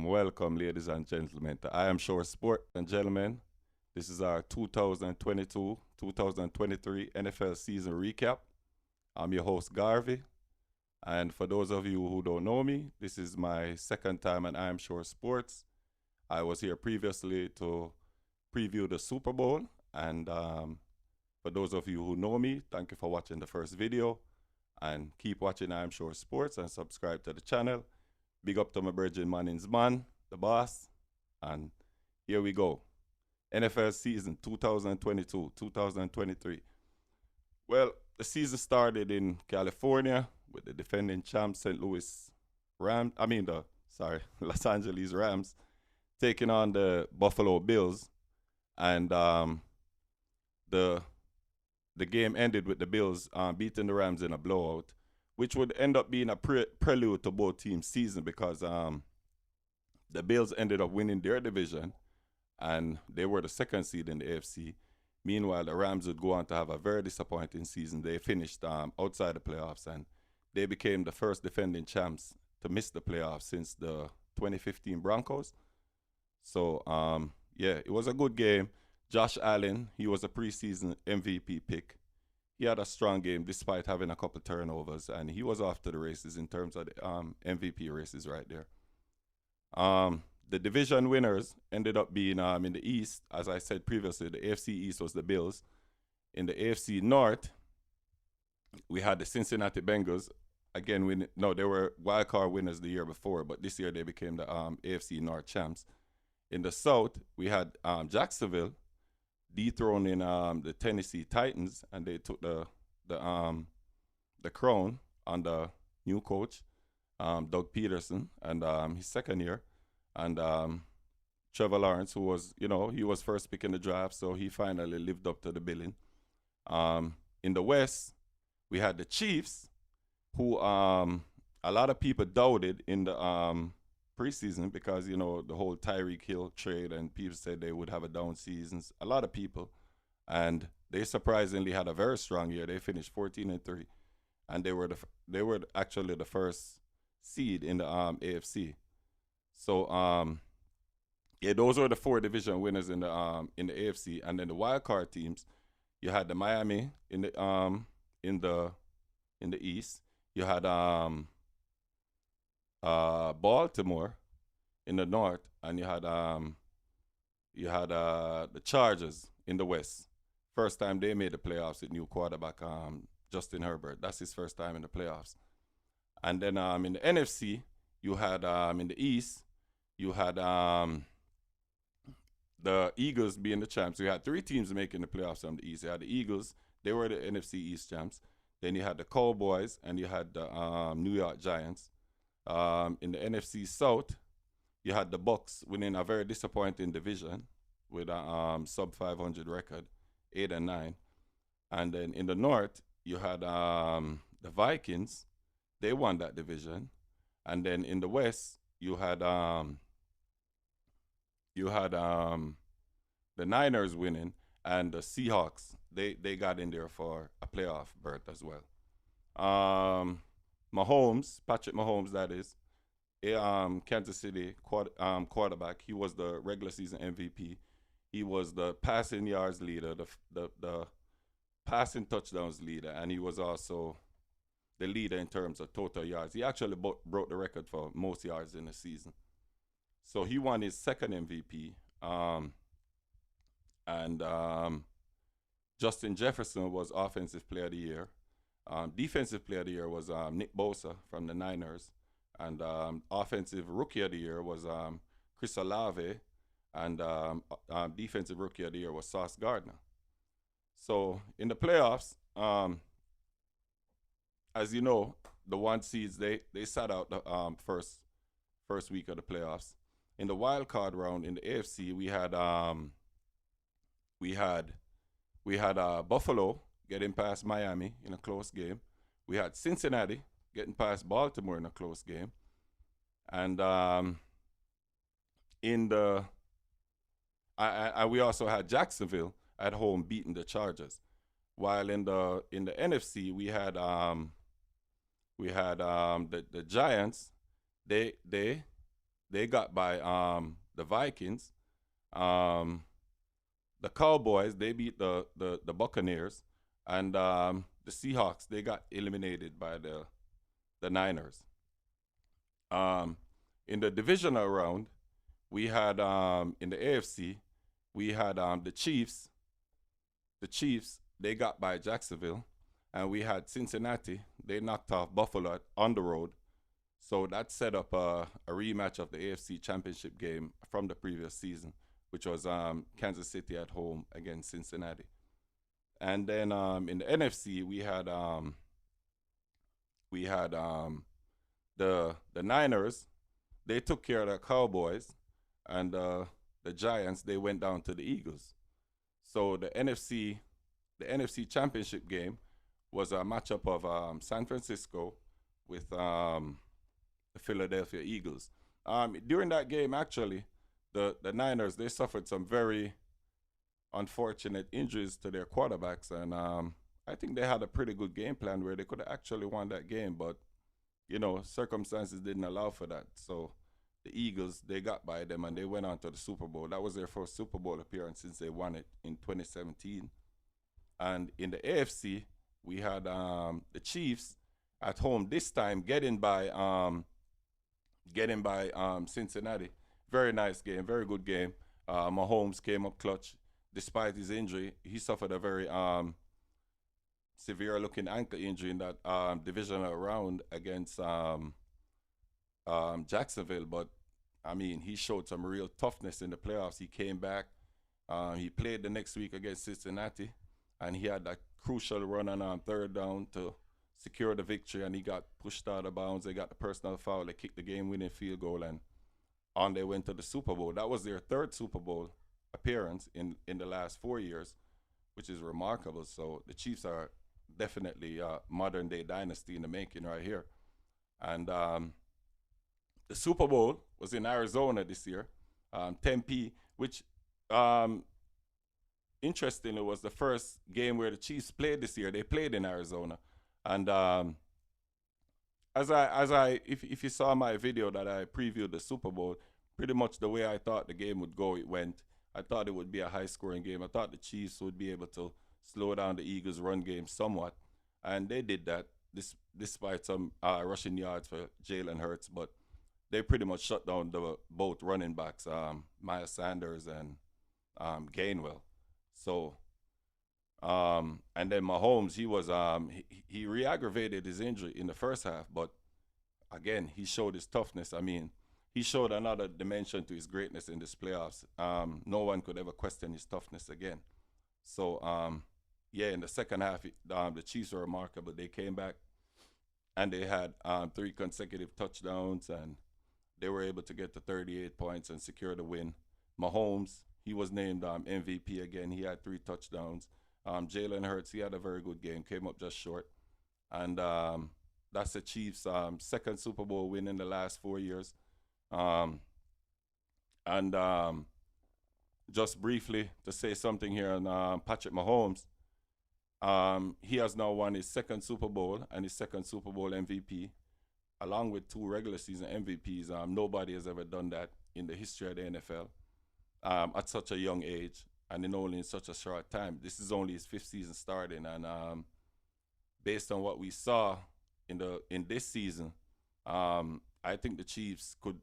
welcome, ladies and gentlemen, to I Am Sure Sport and gentlemen. This is our 2022-2023 NFL season recap. I'm your host, Garvey. And for those of you who don't know me, this is my second time at I Am Sure Sports. I was here previously to preview the Super Bowl. And for those of you who know me, thank you for watching the first video. And keep watching I Am Sure Sports and subscribe to the channel. Big up to my Virgin Manning's man, the boss. And here we go. NFL season 2022-2023. Well, the season started in California with the defending champs Los Angeles Rams taking on the Buffalo Bills. And the game ended with the Bills beating the Rams in a blowout, which would end up being a prelude to both teams' season because the Bills ended up winning their division, and they were the second seed in the AFC. Meanwhile, the Rams would go on to have a very disappointing season. They finished outside the playoffs, and they became the first defending champs to miss the playoffs since the 2015 Broncos. So, it was a good game. Josh Allen, he was a preseason MVP pick. He had a strong game despite having a couple turnovers, and he was off to the races in terms of the MVP races right there. The division winners ended up being in the East. As I said previously, the AFC East was the Bills. In the AFC North, we had the Cincinnati Bengals. Again, they were wildcard winners the year before, but this year they became the AFC North champs. In the South, we had Jacksonville dethroning the Tennessee Titans, and they took the crown on the new coach, Doug Peterson, and his second year. And Trevor Lawrence, who was, he was first pick in the draft, so he finally lived up to the billing. In the West, we had the Chiefs, who a lot of people doubted in the preseason because, the whole Tyreek Hill trade, and people said they would have a down season. A lot of people. And they surprisingly had a very strong year. They finished 14-3. And they were actually the first seed in the AFC. So, those were the four division winners in the AFC. And then the wild card teams, you had the Miami in the East. You had Baltimore in the North, and you had the Chargers in the West. First time they made the playoffs with new quarterback Justin Herbert. That's his first time in the playoffs. And then in the NFC, you had in the East, you had the Eagles being the champs. You had three teams making the playoffs from the East. You had the Eagles, they were the NFC East champs. Then you had the Cowboys, and you had the New York Giants. In the NFC South, you had the Bucs winning a very disappointing division with a sub 500 record, 8-9. And then in the North, you had the Vikings. They won that division. And then in the West, you had the Niners winning, and the Seahawks. They got in there for a playoff berth as well. Patrick Mahomes, that is, Kansas City quarterback. He was the regular season MVP. He was the passing yards leader, the passing touchdowns leader, and he was also the leader in terms of total yards. He actually broke the record for most yards in the season. So he won his second MVP. And Justin Jefferson was Offensive Player of the Year. Defensive Player of the Year was Nick Bosa from the Niners. And Offensive Rookie of the Year was Chris Olave. And Defensive Rookie of the Year was Sauce Gardner. So in the playoffs, as you know, the one seeds, they sat out the first week of the playoffs. In the wild card round in the AFC, we had Buffalo getting past Miami in a close game. We had Cincinnati getting past Baltimore in a close game. And we also had Jacksonville at home beating the Chargers. While in the NFC, we had the Giants. They they got by the Vikings. Um, the Cowboys, they beat the Buccaneers, and the Seahawks, they got eliminated by the Niners. Um, in the divisional round, we had in the AFC, we had the Chiefs. The Chiefs, they got by Jacksonville, and we had Cincinnati. They knocked off Buffalo on the road. So that set up a rematch of the AFC Championship game from the previous season, which was Kansas City at home against Cincinnati. And then in the NFC, we had the Niners. They took care of the Cowboys, and the Giants, they went down to the Eagles. So the NFC Championship game was a matchup of San Francisco with the Philadelphia Eagles. During that game, actually, the Niners, they suffered some very unfortunate injuries to their quarterbacks, and I think they had a pretty good game plan where they could have actually won that game, but circumstances didn't allow for that. So the Eagles, they got by them and they went on to the Super Bowl. That was their first Super Bowl appearance since they won it in 2017. And in the AFC, we had the Chiefs at home this time getting by Cincinnati. Very nice game, very good game. Mahomes came up clutch despite his injury. He suffered a very severe-looking ankle injury in that divisional round against Jacksonville. But, I mean, he showed some real toughness in the playoffs. He came back. He played the next week against Cincinnati, and he had that crucial run on third down to secure the victory, and he got pushed out of bounds. They got the personal foul. They kicked the game-winning field goal, and on they went to the Super Bowl. That was their third Super Bowl appearance in the last 4 years, which is remarkable. So the Chiefs are definitely a modern-day dynasty in the making right here. And the Super Bowl was in Arizona this year, Tempe, which interestingly was the first game where the Chiefs played this year. They played in Arizona. And if you saw my video that I previewed the Super Bowl, pretty much the way I thought the game would go, it went. I thought it would be a high-scoring game. I thought the Chiefs would be able to slow down the Eagles' run game somewhat, and they did that despite some rushing yards for Jalen Hurts. But they pretty much shut down both running backs, Miles Sanders and Gainwell. So, and then Mahomes, he re-aggravated his injury in the first half, but again, he showed his toughness. I mean, he showed another dimension to his greatness in this playoffs. No one could ever question his toughness again. So, in the second half, the Chiefs were remarkable. They came back and they had 3 consecutive touchdowns, and they were able to get to 38 points and secure the win. Mahomes, he was named MVP again. He had 3 touchdowns. Jalen Hurts, he had a very good game, came up just short. And that's the Chiefs' second Super Bowl win in the last 4 years. Just briefly to say something here on Patrick Mahomes, he has now won his second Super Bowl and his second Super Bowl MVP, along with 2 regular season MVPs. Nobody has ever done that in the history of the NFL at such a young age and in such a short time. This is only his 5th season starting, and based on what we saw in this season, I think the Chiefs could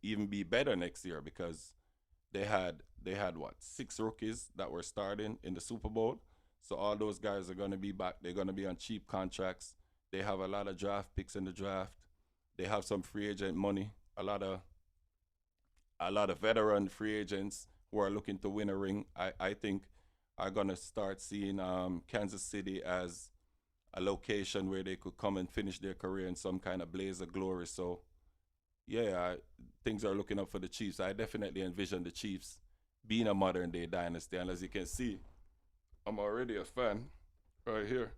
even be better next year, because they had 6 rookies that were starting in the Super Bowl. So all those guys are going to be back. They're going to be on cheap contracts. They have a lot of draft picks in the draft. They have some free agent money. A lot of veteran free agents who are looking to win a ring. I think are going to start seeing Kansas City as a location where they could come and finish their career in some kind of blaze of glory. So, things are looking up for the Chiefs. I definitely envision the Chiefs being a modern-day dynasty. And as you can see, I'm already a fan right here.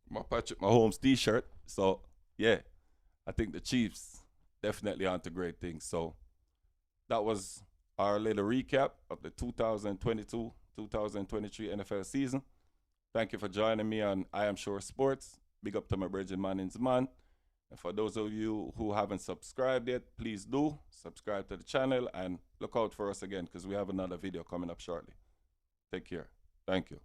My Patrick Mahomes t-shirt. So, I think the Chiefs definitely onto great things. So, that was our little recap of the 2022-2023 NFL season. Thank you for joining me on I Am Sure Sports. Big up to my Bridget Manning's man. And for those of you who haven't subscribed yet, please do subscribe to the channel and look out for us again because we have another video coming up shortly. Take care. Thank you.